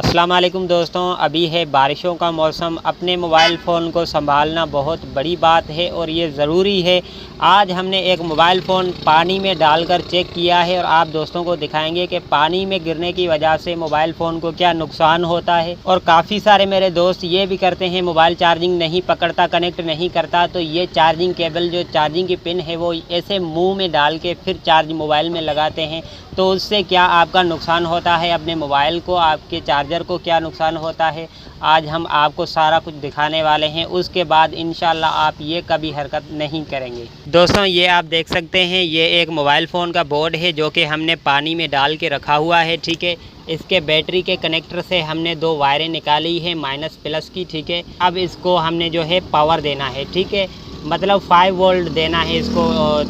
अस्सलाम वालेकुम दोस्तों, अभी है बारिशों का मौसम। अपने मोबाइल फ़ोन को संभालना बहुत बड़ी बात है और ये ज़रूरी है। आज हमने एक मोबाइल फ़ोन पानी में डालकर चेक किया है और आप दोस्तों को दिखाएंगे कि पानी में गिरने की वजह से मोबाइल फ़ोन को क्या नुकसान होता है। और काफ़ी सारे मेरे दोस्त ये भी करते हैं, मोबाइल चार्जिंग नहीं पकड़ता, कनेक्ट नहीं करता, तो ये चार्जिंग केबल जो चार्जिंग की पिन है वो ऐसे मुँह में डाल के फिर चार्ज मोबाइल में लगाते हैं। तो उससे क्या आपका नुकसान होता है, अपने मोबाइल को, आपके चार्जर को क्या नुकसान होता है, आज हम आपको सारा कुछ दिखाने वाले हैं। उसके बाद इंशाल्लाह आप ये कभी हरकत नहीं करेंगे। दोस्तों ये आप देख सकते हैं, ये एक मोबाइल फ़ोन का बोर्ड है जो कि हमने पानी में डाल के रखा हुआ है, ठीक है। इसके बैटरी के कनेक्टर से हमने दो वायरें निकाली है, माइनस प्लस की, ठीक है। अब इसको हमने जो है पावर देना है, ठीक है, मतलब 5 वोल्ट देना है इसको,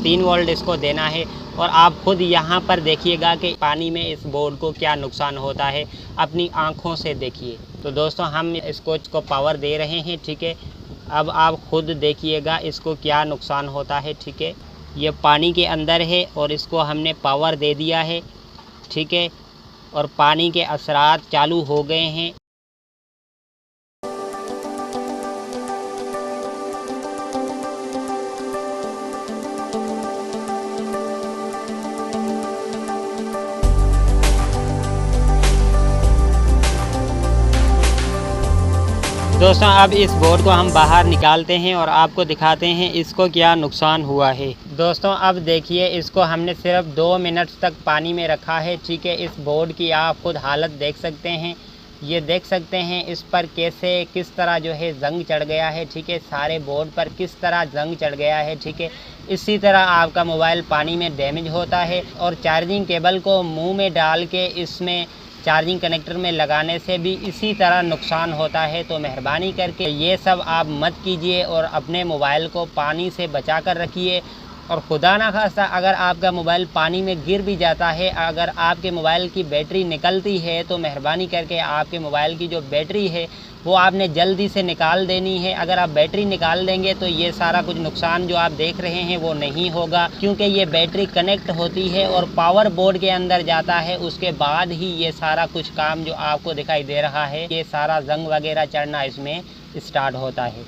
3 वोल्ट इसको देना है। और आप खुद यहाँ पर देखिएगा कि पानी में इस बोर्ड को क्या नुकसान होता है, अपनी आँखों से देखिए। तो दोस्तों हम इसको पावर दे रहे हैं, ठीक है। अब आप खुद देखिएगा इसको क्या नुकसान होता है, ठीक है। ये पानी के अंदर है और इसको हमने पावर दे दिया है, ठीक है। और पानी के असरात चालू हो गए हैं। दोस्तों अब इस बोर्ड को हम बाहर निकालते हैं और आपको दिखाते हैं इसको क्या नुकसान हुआ है। दोस्तों अब देखिए, इसको हमने सिर्फ 2 मिनट तक पानी में रखा है, ठीक है। इस बोर्ड की आप खुद हालत देख सकते हैं, ये देख सकते हैं इस पर कैसे किस तरह जो है जंग चढ़ गया है, ठीक है। सारे बोर्ड पर किस तरह जंग चढ़ गया है, ठीक है। इसी तरह आपका मोबाइल पानी में डैमेज होता है। और चार्जिंग केबल को मुंह में डाल के इसमें चार्जिंग कनेक्टर में लगाने से भी इसी तरह नुकसान होता है। तो मेहरबानी करके ये सब आप मत कीजिए और अपने मोबाइल को पानी से बचा कर रखिए। और खुदा ना खास्ता अगर आपका मोबाइल पानी में गिर भी जाता है, अगर आपके मोबाइल की बैटरी निकलती है, तो मेहरबानी करके आपके मोबाइल की जो बैटरी है वो आपने जल्दी से निकाल देनी है। अगर आप बैटरी निकाल देंगे तो ये सारा कुछ नुकसान जो आप देख रहे हैं वो नहीं होगा, क्योंकि ये बैटरी कनेक्ट होती है और पावर बोर्ड के अंदर जाता है। उसके बाद ही ये सारा कुछ काम जो आपको दिखाई दे रहा है, ये सारा जंग वगैरह चढ़ना इसमें स्टार्ट होता है।